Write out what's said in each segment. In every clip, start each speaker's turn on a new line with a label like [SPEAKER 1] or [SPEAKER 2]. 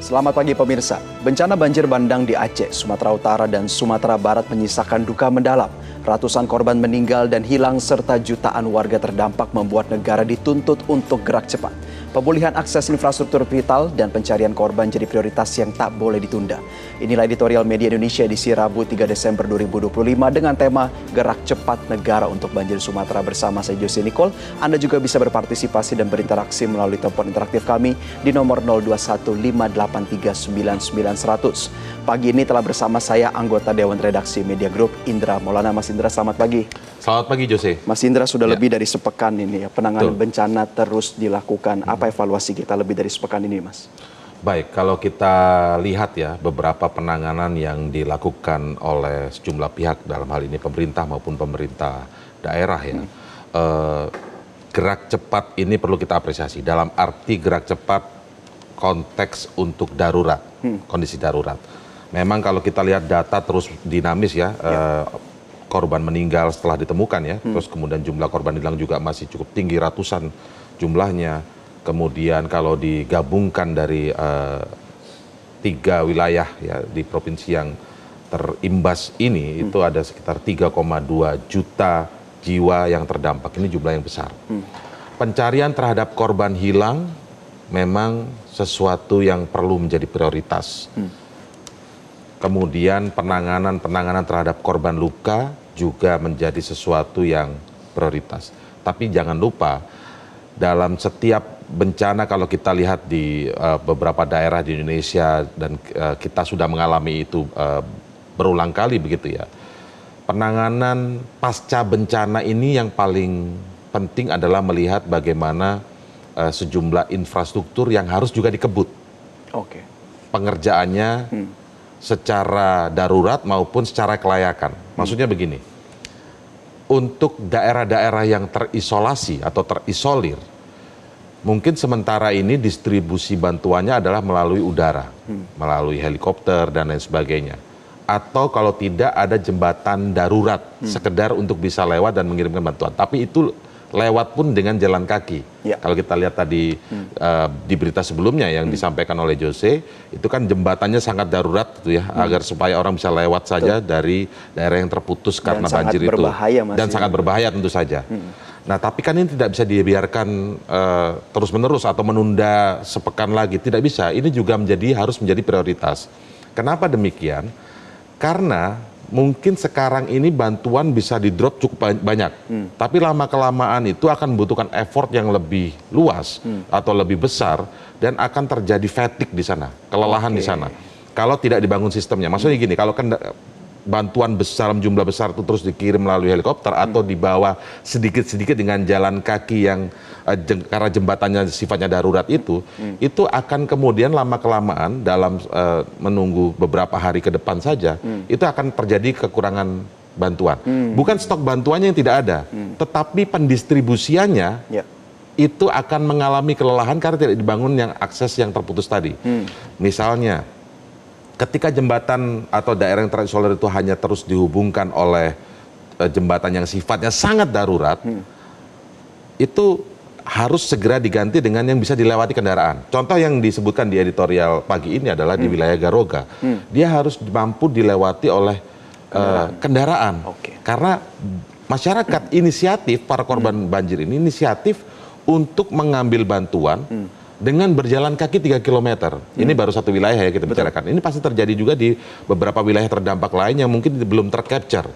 [SPEAKER 1] Selamat pagi pemirsa. Bencana banjir bandang di Aceh, Sumatera Utara, dan Sumatera Barat menyisakan duka mendalam. Ratusan korban meninggal dan hilang serta jutaan warga terdampak membuat negara dituntut untuk gerak cepat. Pemulihan akses infrastruktur vital dan pencarian korban jadi prioritas yang tak boleh ditunda. Inilah editorial Media Indonesia edisi Rabu 3 Desember 2025 dengan tema Gerak Cepat Negara untuk Banjir Sumatera bersama saya Jose Nicole. Anda juga bisa berpartisipasi dan berinteraksi melalui telepon interaktif kami di nomor 0215839900. Pagi ini telah bersama saya anggota Dewan Redaksi Media Group Indra Maulana. Mas Indra, selamat pagi.
[SPEAKER 2] Selamat pagi Jose.
[SPEAKER 1] Mas Indra, sudah lebih dari sepekan ini ya penanganan bencana terus dilakukan. Apa evaluasi kita lebih dari sepekan ini, Mas?
[SPEAKER 2] Baik, kalau kita lihat ya beberapa penanganan yang dilakukan oleh sejumlah pihak dalam hal ini pemerintah maupun pemerintah daerah ya. Gerak cepat ini perlu kita apresiasi. Dalam arti gerak cepat konteks untuk darurat, kondisi darurat. Memang kalau kita lihat data terus dinamis ya. Korban meninggal setelah ditemukan ya, terus kemudian jumlah korban hilang juga masih cukup tinggi, ratusan jumlahnya. Kemudian kalau digabungkan dari 3 wilayah ya di provinsi yang terimbas ini itu ada sekitar 3,2 juta jiwa yang terdampak. Ini jumlah yang besar. Pencarian terhadap korban hilang memang sesuatu yang perlu menjadi prioritas. Kemudian penanganan terhadap korban luka juga menjadi sesuatu yang prioritas. Tapi jangan lupa dalam setiap bencana kalau kita lihat di beberapa daerah di Indonesia dan kita sudah mengalami itu berulang kali begitu ya. Penanganan pasca bencana ini yang paling penting adalah melihat bagaimana sejumlah infrastruktur yang harus juga dikebut. Pengerjaannya secara darurat maupun secara kelayakan. Maksudnya begini, untuk daerah-daerah yang terisolasi atau terisolir, mungkin sementara ini distribusi bantuannya adalah melalui udara, melalui helikopter dan lain sebagainya. Atau kalau tidak ada jembatan darurat, sekedar untuk bisa lewat dan mengirimkan bantuan. Tapi itu lewat pun dengan jalan kaki. Kalau kita lihat tadi di berita sebelumnya yang disampaikan oleh Jose, itu kan jembatannya sangat darurat gitu ya, agar supaya orang bisa lewat saja dari daerah yang terputus karena banjir itu. Dan sangat berbahaya tentu saja. Nah tapi kan ini tidak bisa dibiarkan terus-menerus atau menunda sepekan lagi, tidak bisa. Ini juga harus menjadi prioritas. Kenapa demikian? Karena mungkin sekarang ini bantuan bisa di-drop cukup banyak. Tapi lama-kelamaan itu akan membutuhkan effort yang lebih luas atau lebih besar dan akan terjadi fatigue di sana, kelelahan di sana. Kalau tidak dibangun sistemnya. Maksudnya gini, kalau kan bantuan besar, jumlah besar itu terus dikirim melalui helikopter atau dibawa sedikit-sedikit dengan jalan kaki yang karena jembatannya sifatnya darurat itu akan kemudian lama-kelamaan dalam menunggu beberapa hari ke depan saja, itu akan terjadi kekurangan bantuan. Bukan stok bantuannya yang tidak ada, tetapi pendistribusiannya itu akan mengalami kelelahan karena tidak dibangun yang akses yang terputus tadi. Misalnya, ketika jembatan atau daerah yang terisolir itu hanya terus dihubungkan oleh jembatan yang sifatnya sangat darurat, itu harus segera diganti dengan yang bisa dilewati kendaraan. Contoh yang disebutkan di editorial pagi ini adalah di wilayah Garoga. Dia harus mampu dilewati oleh kendaraan. Karena masyarakat inisiatif, para korban banjir ini inisiatif untuk mengambil bantuan dengan berjalan kaki 3 km. Ini baru satu wilayah ya kita bicarakan. Ini pasti terjadi juga di beberapa wilayah terdampak lain yang mungkin belum tercapture.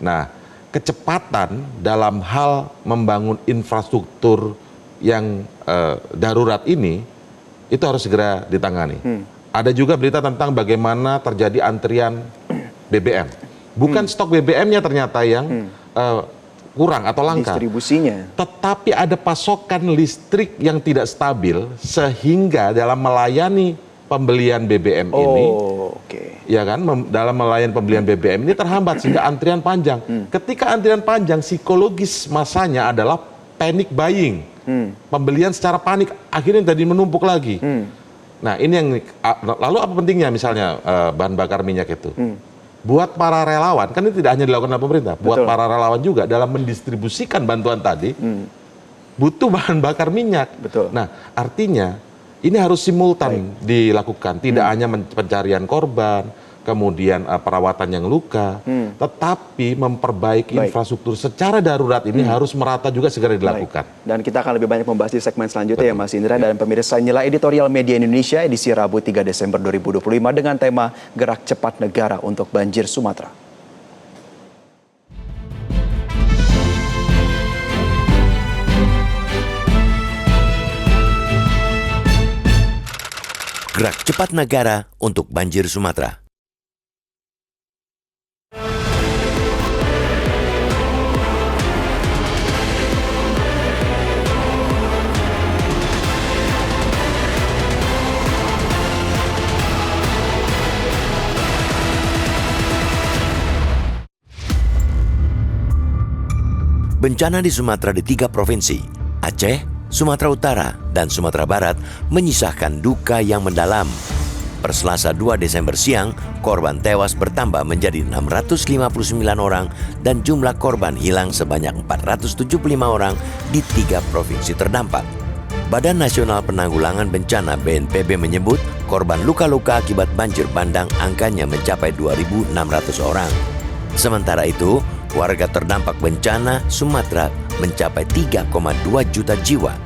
[SPEAKER 2] Nah, kecepatan dalam hal membangun infrastruktur yang darurat ini itu harus segera ditangani. Ada juga berita tentang bagaimana terjadi antrian BBM. Bukan stok BBM-nya ternyata yang kurang atau langka. Distribusinya. Tetapi ada pasokan listrik yang tidak stabil sehingga dalam melayani pembelian BBM ini, ya kan, dalam melayani pembelian BBM ini terhambat sehingga antrian panjang. Ketika antrian panjang, psikologis masanya adalah panic buying, pembelian secara panik, akhirnya tadi menumpuk lagi. Nah ini yang lalu apa pentingnya misalnya bahan bakar minyak itu? Buat para relawan, kan ini tidak hanya dilakukan oleh pemerintah, buat para relawan juga dalam mendistribusikan bantuan tadi, butuh bahan bakar minyak. Nah, artinya Ini harus simultan dilakukan, tidak hanya pencarian korban, kemudian perawatan yang luka, tetapi memperbaiki infrastruktur secara darurat ini harus merata juga segera dilakukan.
[SPEAKER 1] Dan kita akan lebih banyak membahas di segmen selanjutnya ya Mas Indra. Dan pemirsa, inilah editorial Media Indonesia edisi Rabu 3 Desember 2025 dengan tema Gerak Cepat Negara untuk Banjir Sumatera.
[SPEAKER 3] Gerak cepat negara untuk banjir Sumatera. Bencana di Sumatera di 3 provinsi, Aceh, Sumatera Utara, dan Sumatera Barat menyisakan duka yang mendalam. Per Selasa 2 Desember siang, korban tewas bertambah menjadi 659 orang dan jumlah korban hilang sebanyak 475 orang di 3 provinsi terdampak. Badan Nasional Penanggulangan Bencana BNPB menyebut korban luka-luka akibat banjir bandang angkanya mencapai 2.600 orang. Sementara itu, warga terdampak bencana Sumatera mencapai 3,2 juta jiwa,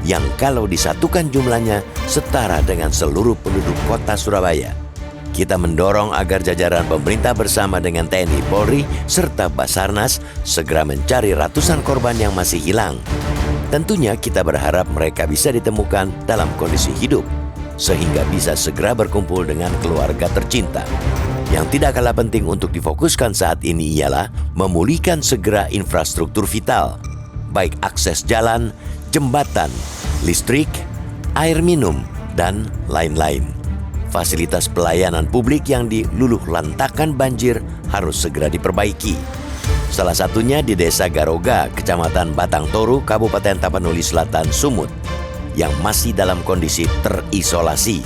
[SPEAKER 3] yang kalau disatukan jumlahnya setara dengan seluruh penduduk kota Surabaya. Kita mendorong agar jajaran pemerintah bersama dengan TNI Polri serta Basarnas segera mencari ratusan korban yang masih hilang. Tentunya kita berharap mereka bisa ditemukan dalam kondisi hidup, sehingga bisa segera berkumpul dengan keluarga tercinta. Yang tidak kalah penting untuk difokuskan saat ini ialah memulihkan segera infrastruktur vital, baik akses jalan, jembatan, listrik, air minum, dan lain-lain. Fasilitas pelayanan publik yang diluluh lantakan banjir harus segera diperbaiki. Salah satunya di Desa Garoga, Kecamatan Batang Toru, Kabupaten Tapanuli Selatan, Sumut, yang masih dalam kondisi terisolasi.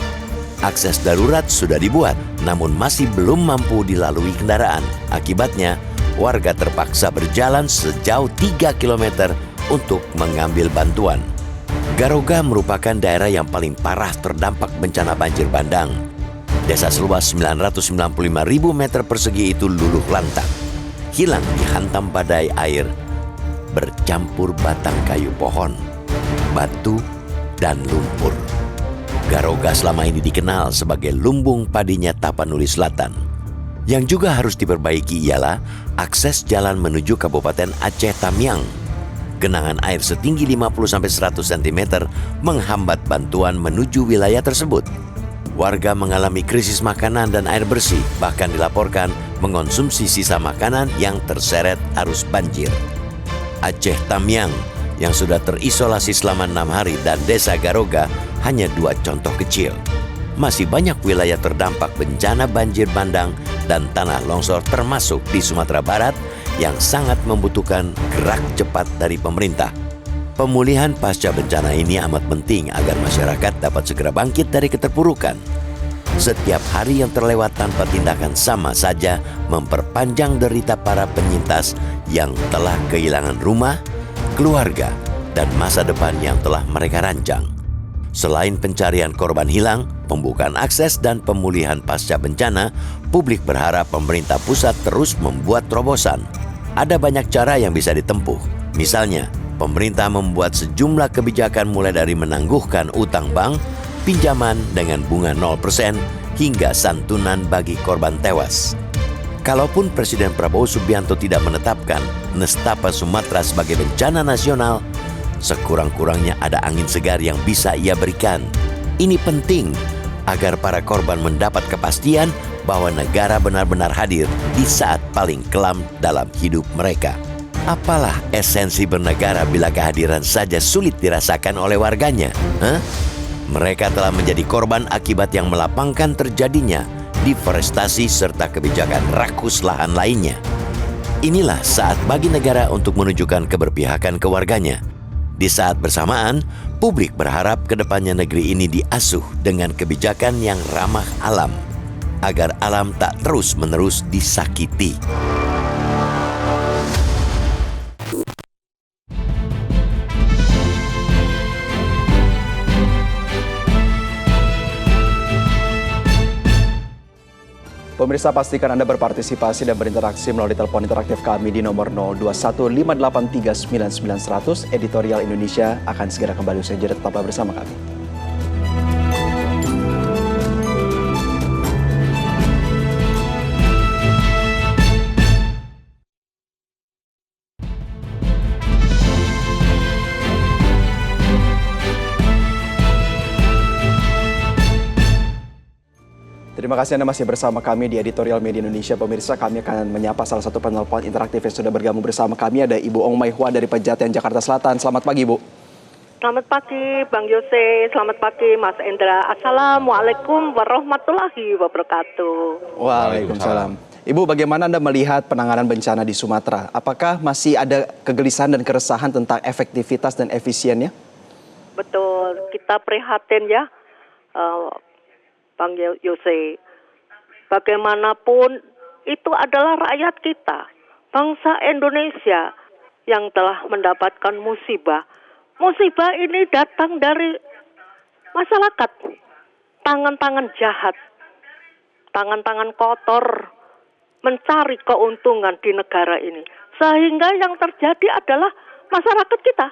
[SPEAKER 3] Akses darurat sudah dibuat, namun masih belum mampu dilalui kendaraan. Akibatnya, warga terpaksa berjalan sejauh 3 km untuk mengambil bantuan. Garoga merupakan daerah yang paling parah terdampak bencana banjir bandang. Desa seluas 995.000 meter persegi itu luluh lantak, hilang dihantam badai air, bercampur batang kayu pohon, batu, dan lumpur. Garoga selama ini dikenal sebagai lumbung padinya Tapanuli Selatan. Yang juga harus diperbaiki ialah akses jalan menuju Kabupaten Aceh Tamiang. Genangan air setinggi 50-100 cm menghambat bantuan menuju wilayah tersebut. Warga mengalami krisis makanan dan air bersih, bahkan dilaporkan mengonsumsi sisa makanan yang terseret arus banjir. Aceh Tamiang yang sudah terisolasi selama 6 hari dan Desa Garoga hanya 2 contoh kecil. Masih banyak wilayah terdampak bencana banjir bandang dan tanah longsor termasuk di Sumatera Barat yang sangat membutuhkan gerak cepat dari pemerintah. Pemulihan pasca bencana ini amat penting agar masyarakat dapat segera bangkit dari keterpurukan. Setiap hari yang terlewat tanpa tindakan sama saja memperpanjang derita para penyintas yang telah kehilangan rumah, keluarga, dan masa depan yang telah mereka rancang. Selain pencarian korban hilang, pembukaan akses dan pemulihan pasca bencana, publik berharap pemerintah pusat terus membuat terobosan. Ada banyak cara yang bisa ditempuh. Misalnya, pemerintah membuat sejumlah kebijakan mulai dari menangguhkan utang bank, pinjaman dengan bunga 0% hingga santunan bagi korban tewas. Kalaupun Presiden Prabowo Subianto tidak menetapkan Nestapa Sumatera sebagai bencana nasional, sekurang-kurangnya ada angin segar yang bisa ia berikan. Ini penting agar para korban mendapat kepastian bahwa negara benar-benar hadir di saat paling kelam dalam hidup mereka. Apalah esensi bernegara bila kehadiran saja sulit dirasakan oleh warganya? Mereka telah menjadi korban akibat yang melapangkan terjadinya deforestasi serta kebijakan rakus lahan lainnya. Inilah saat bagi negara untuk menunjukkan keberpihakan ke warganya. Di saat bersamaan, publik berharap ke depannya negeri ini diasuh dengan kebijakan yang ramah alam, agar alam tak terus-menerus disakiti.
[SPEAKER 1] Pemirsa, pastikan Anda berpartisipasi dan berinteraksi melalui telepon interaktif kami di nomor 0215839900. Editorial Indonesia akan segera kembali usai jeda, tetaplah bersama kami. Terima kasih Anda masih bersama kami di Editorial Media Indonesia. Pemirsa, kami akan menyapa salah satu penelpon interaktif yang sudah bergabung bersama kami. Ada Ibu Ong Mai Hua dari Pejaten, Jakarta Selatan. Selamat pagi, Bu.
[SPEAKER 4] Selamat pagi, Bang Yose. Selamat pagi, Mas Endra. Assalamualaikum warahmatullahi wabarakatuh.
[SPEAKER 1] Waalaikumsalam. Ibu, bagaimana Anda melihat penanganan bencana di Sumatera? Apakah masih ada kegelisahan dan keresahan tentang efektivitas dan efisiennya?
[SPEAKER 4] Betul, kita prihatin ya, Bang Yose. Bagaimanapun itu adalah rakyat kita, bangsa Indonesia yang telah mendapatkan musibah. Musibah ini datang dari masyarakat, tangan-tangan jahat, tangan-tangan kotor mencari keuntungan di negara ini. Sehingga yang terjadi adalah masyarakat kita.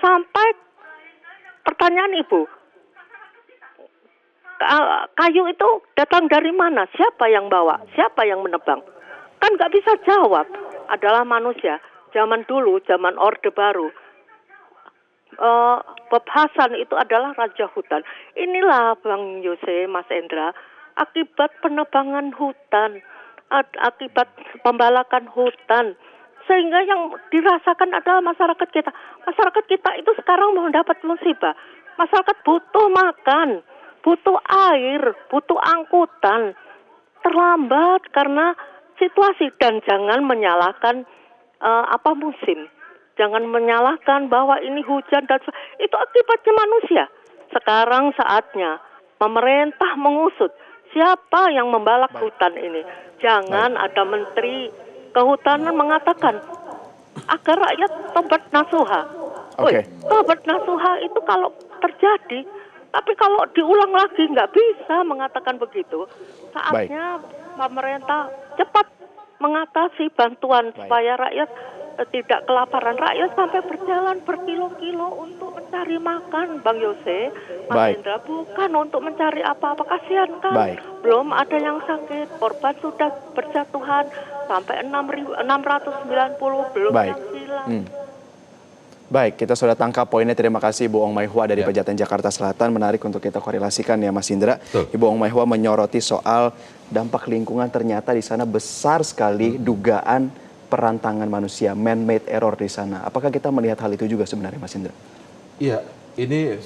[SPEAKER 4] Sampai pertanyaan Ibu, kayu itu datang dari mana? Siapa yang bawa? Siapa yang menebang? Kan nggak bisa jawab. Adalah manusia. Zaman dulu, zaman Orde Baru, Bob Hasan itu adalah raja hutan. Inilah Bang Yose, Mas Endra, akibat penebangan hutan, akibat pembalakan hutan, sehingga yang dirasakan adalah masyarakat kita. Masyarakat kita itu sekarang mendapat musibah. Masyarakat butuh makan, butuh air, butuh angkutan, terlambat karena situasi. Dan jangan menyalahkan musim. Jangan menyalahkan bahwa ini hujan dan itu akibatnya manusia. Sekarang saatnya pemerintah mengusut siapa yang membalak hutan ini. Jangan ada menteri kehutanan mengatakan agar rakyat tobat nasuha. Tobat nasuha itu kalau terjadi, tapi kalau diulang lagi nggak bisa mengatakan begitu. Saatnya pemerintah cepat mengatasi bantuan supaya rakyat tidak kelaparan. Rakyat sampai berjalan berkilo-kilo untuk mencari makan, Bang Yose, Mas Indra, bukan untuk mencari apa-apa. Kasihan kan, belum ada yang sakit, korban sudah berjatuhan sampai 690, belum yang hilang.
[SPEAKER 1] Baik, kita sudah tangkap poinnya. Terima kasih Ibu Ong Mai Hua dari Pejaten, Jakarta Selatan. Menarik untuk kita korelasikan ya, Mas Indra. Ibu Ong Mai Hua menyoroti soal dampak lingkungan. Ternyata di sana besar sekali dugaan perantangan manusia, man-made error di sana. Apakah kita melihat hal itu juga sebenarnya, Mas Indra?
[SPEAKER 2] Iya, ini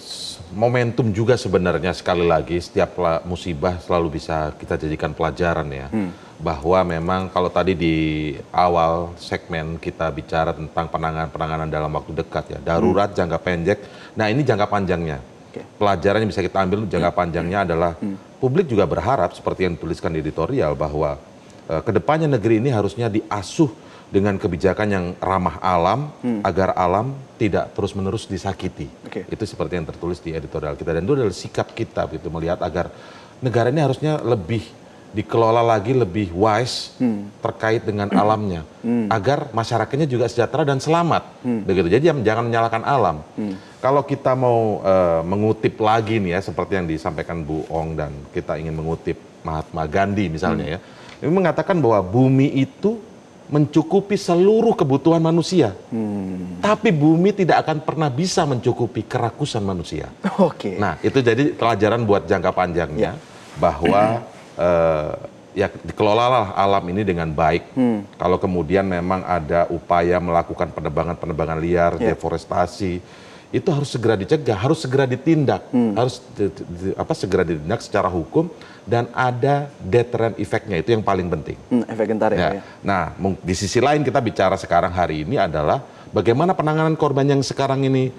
[SPEAKER 2] momentum juga sebenarnya. Sekali lagi, setiap musibah selalu bisa kita jadikan pelajaran ya. Bahwa memang kalau tadi di awal segmen kita bicara tentang penanganan dalam waktu dekat ya, darurat, jangka pendek. Nah, ini jangka panjangnya. Pelajaran yang bisa kita ambil jangka panjangnya adalah publik juga berharap seperti yang dituliskan di editorial bahwa kedepannya negeri ini harusnya diasuh dengan kebijakan yang ramah alam, agar alam tidak terus-menerus disakiti. Itu seperti yang tertulis di editorial kita. Dan itu adalah sikap kita gitu, melihat agar negara ini harusnya lebih dikelola lagi, lebih wise terkait dengan alamnya, agar masyarakatnya juga sejahtera dan selamat. Begitu. Jadi jangan menyalahkan alam. Kalau kita mau mengutip lagi nih ya, seperti yang disampaikan Bu Ong, dan kita ingin mengutip Mahatma Gandhi misalnya ya, ini mengatakan bahwa bumi itu mencukupi seluruh kebutuhan manusia, tapi bumi tidak akan pernah bisa mencukupi kerakusan manusia. Nah, itu jadi pelajaran buat jangka panjangnya, bahwa ya dikelolalah alam ini dengan baik. Kalau kemudian memang ada upaya melakukan penebangan liar, deforestasi, itu harus segera dicegah, harus segera ditindak, harus segera ditindak secara hukum, dan ada deterrent effect-nya, itu yang paling penting.
[SPEAKER 1] Efek gentar ya.
[SPEAKER 2] Nah, di sisi lain kita bicara sekarang hari ini adalah bagaimana penanganan korban yang sekarang ini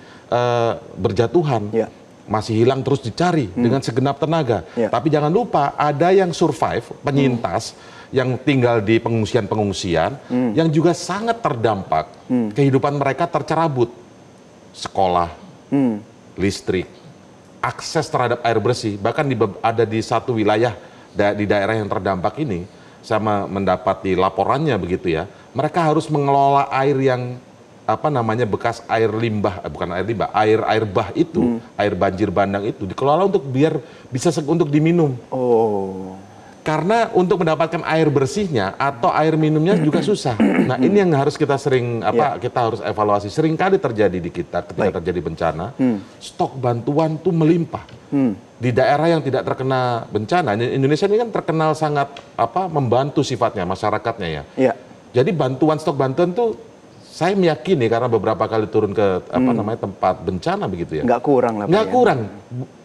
[SPEAKER 2] berjatuhan, masih hilang terus dicari dengan segenap tenaga. Tapi jangan lupa ada yang survive, penyintas, yang tinggal di pengungsian-pengungsian, yang juga sangat terdampak, kehidupan mereka tercerabut. Sekolah, listrik, akses terhadap air bersih, bahkan ada di satu wilayah di daerah yang terdampak ini, saya mendapati laporannya begitu ya, mereka harus mengelola air yang bekas air limbah, bukan air limbah, air bah itu, air banjir bandang itu dikelola untuk biar bisa untuk diminum.
[SPEAKER 1] Oh.
[SPEAKER 2] Karena untuk mendapatkan air bersihnya atau air minumnya juga susah. Nah, ini yang harus kita kita harus evaluasi. Sering kali terjadi di kita ketika terjadi bencana, stok bantuan tuh melimpah. Di daerah yang tidak terkena bencana, Indonesia ini kan terkenal sangat membantu sifatnya masyarakatnya ya.
[SPEAKER 1] Iya.
[SPEAKER 2] Jadi stok bantuan tuh saya meyakini karena beberapa kali turun ke tempat bencana begitu ya.
[SPEAKER 1] Nggak kurang lah.
[SPEAKER 2] Nggak kurang.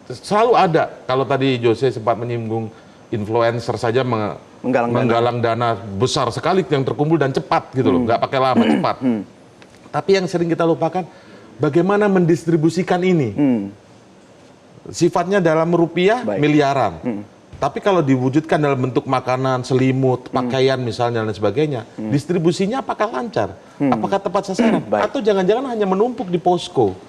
[SPEAKER 2] Selalu ada. Kalau tadi Jose sempat menyinggung influencer saja menggalang dana besar sekali yang terkumpul dan cepat gitu loh. Nggak pakai lama, cepat. Tapi yang sering kita lupakan bagaimana mendistribusikan ini. Sifatnya dalam rupiah miliaran. Tapi kalau diwujudkan dalam bentuk makanan, selimut, pakaian misalnya dan sebagainya, distribusinya apakah lancar? Apakah tepat sasaran? Atau jangan-jangan hanya menumpuk di posko?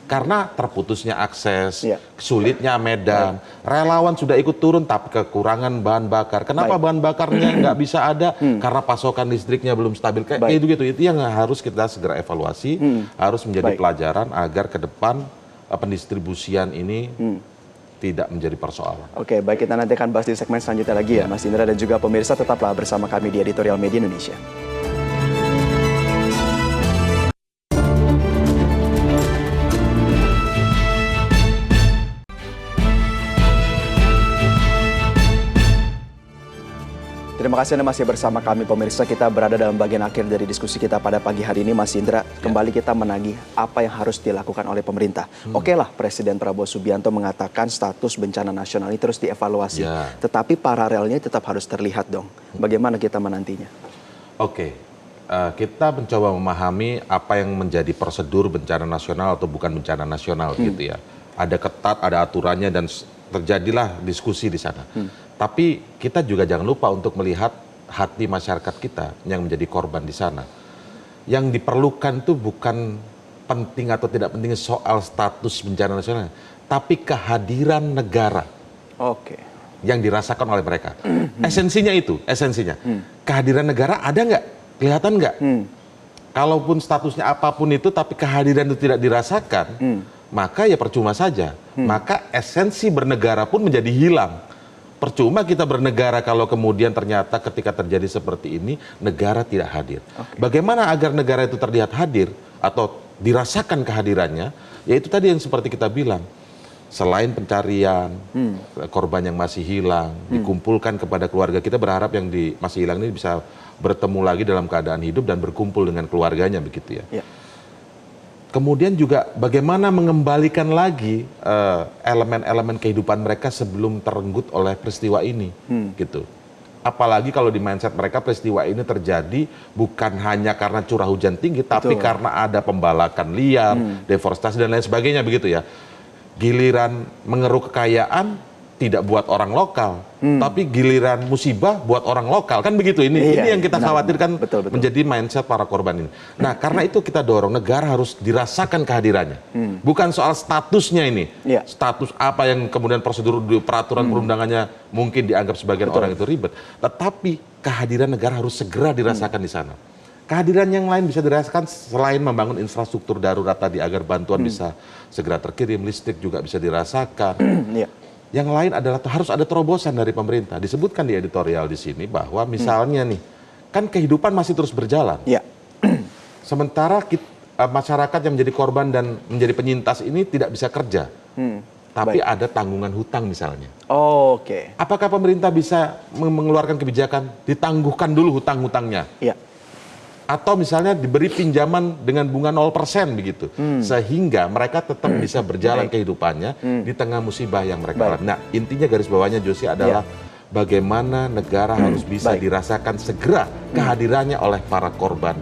[SPEAKER 2] Karena terputusnya akses, sulitnya medan, relawan sudah ikut turun tapi kekurangan bahan bakar. Kenapa bahan bakarnya nggak bisa ada? Karena pasokan listriknya belum stabil. Kayak gitu. Itu yang harus kita segera evaluasi, harus menjadi pelajaran agar ke depan pendistribusian ini tidak menjadi persoalan.
[SPEAKER 1] Oke, baik, kita nanti akan bahas di segmen selanjutnya lagi ya, Mas Indra, dan juga pemirsa tetaplah bersama kami di Editorial Media Indonesia. Terima kasih Anda masih bersama kami pemirsa. Kita berada dalam bagian akhir dari diskusi kita pada pagi hari ini, Mas Indra. Kembali kita menagih apa yang harus dilakukan oleh pemerintah. Oke lah, Presiden Prabowo Subianto mengatakan status bencana nasional ini terus dievaluasi. Tetapi paralelnya tetap harus terlihat dong. Bagaimana kita menantinya?
[SPEAKER 2] Oke, kita mencoba memahami apa yang menjadi prosedur bencana nasional atau bukan bencana nasional gitu ya. Ada ketat, ada aturannya dan terjadilah diskusi di sana. Tapi kita juga jangan lupa untuk melihat hati masyarakat kita yang menjadi korban di sana. Yang diperlukan itu bukan penting atau tidak penting soal status bencana nasional, tapi kehadiran negara.
[SPEAKER 1] Oke.
[SPEAKER 2] Yang dirasakan oleh mereka. Esensinya itu, kehadiran negara ada nggak? Kelihatan nggak? Kalaupun statusnya apapun itu, tapi kehadiran itu tidak dirasakan, maka ya percuma saja. Maka esensi bernegara pun menjadi hilang. Percuma kita bernegara kalau kemudian ternyata ketika terjadi seperti ini, negara tidak hadir. Bagaimana agar negara itu terlihat hadir atau dirasakan kehadirannya? Yaitu tadi yang seperti kita bilang, selain pencarian, korban yang masih hilang, dikumpulkan kepada keluarga. Kita berharap yang masih hilang ini bisa bertemu lagi dalam keadaan hidup dan berkumpul dengan keluarganya begitu ya. Kemudian juga bagaimana mengembalikan lagi elemen-elemen kehidupan mereka sebelum terenggut oleh peristiwa ini, gitu. Apalagi kalau di mindset mereka peristiwa ini terjadi bukan hanya karena curah hujan tinggi, tapi karena ada pembalakan liar, deforestasi dan lain sebagainya begitu ya. Giliran mengeruk kekayaan tidak buat orang lokal, tapi giliran musibah buat orang lokal, kan begitu. Ini yang kita khawatirkan menjadi mindset para korban ini. Nah, karena itu kita dorong negara harus dirasakan kehadirannya, bukan soal statusnya ini, status apa yang kemudian prosedur peraturan perundangannya mungkin dianggap sebagian orang itu ribet, tetapi kehadiran negara harus segera dirasakan di sana. Kehadiran yang lain bisa dirasakan selain membangun infrastruktur darurat tadi agar bantuan bisa segera terkirim, listrik juga bisa dirasakan. Yang lain adalah harus ada terobosan dari pemerintah. Disebutkan di editorial di sini bahwa misalnya nih, kan kehidupan masih terus berjalan. Sementara masyarakat yang menjadi korban dan menjadi penyintas ini tidak bisa kerja. Tapi ada tanggungan hutang misalnya. Apakah pemerintah bisa mengeluarkan kebijakan ditangguhkan dulu hutang-hutangnya? Atau misalnya diberi pinjaman dengan bunga 0% begitu, sehingga mereka tetap bisa berjalan kehidupannya di tengah musibah yang mereka alami. Nah, intinya garis bawahnya Josie adalah bagaimana negara harus bisa dirasakan segera kehadirannya oleh para korban,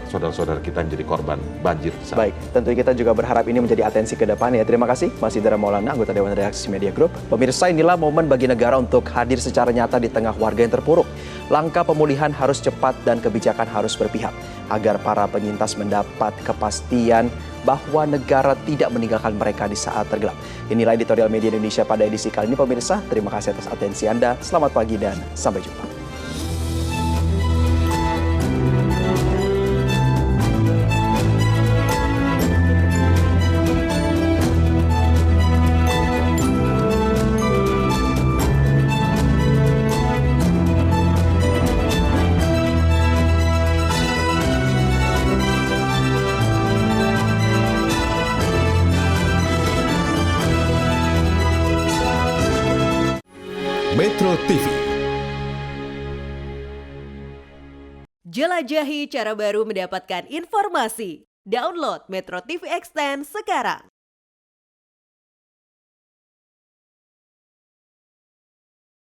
[SPEAKER 2] saudara-saudara kita yang menjadi korban banjir.
[SPEAKER 1] Baik, tentu kita juga berharap ini menjadi atensi ke depan ya. Terima kasih Mas Indra Maulana, anggota Dewan Redaksi Media Group. Pemirsa, inilah momen bagi negara untuk hadir secara nyata di tengah warga yang terpuruk. Langkah pemulihan harus cepat dan kebijakan harus berpihak agar para penyintas mendapat kepastian bahwa negara tidak meninggalkan mereka di saat tergelap. Inilah Editorial Media Indonesia pada edisi kali ini pemirsa. Terima kasih atas atensi Anda. Selamat pagi dan sampai jumpa.
[SPEAKER 5] Jelajahi cara baru mendapatkan informasi. Download Metro TV Extend sekarang.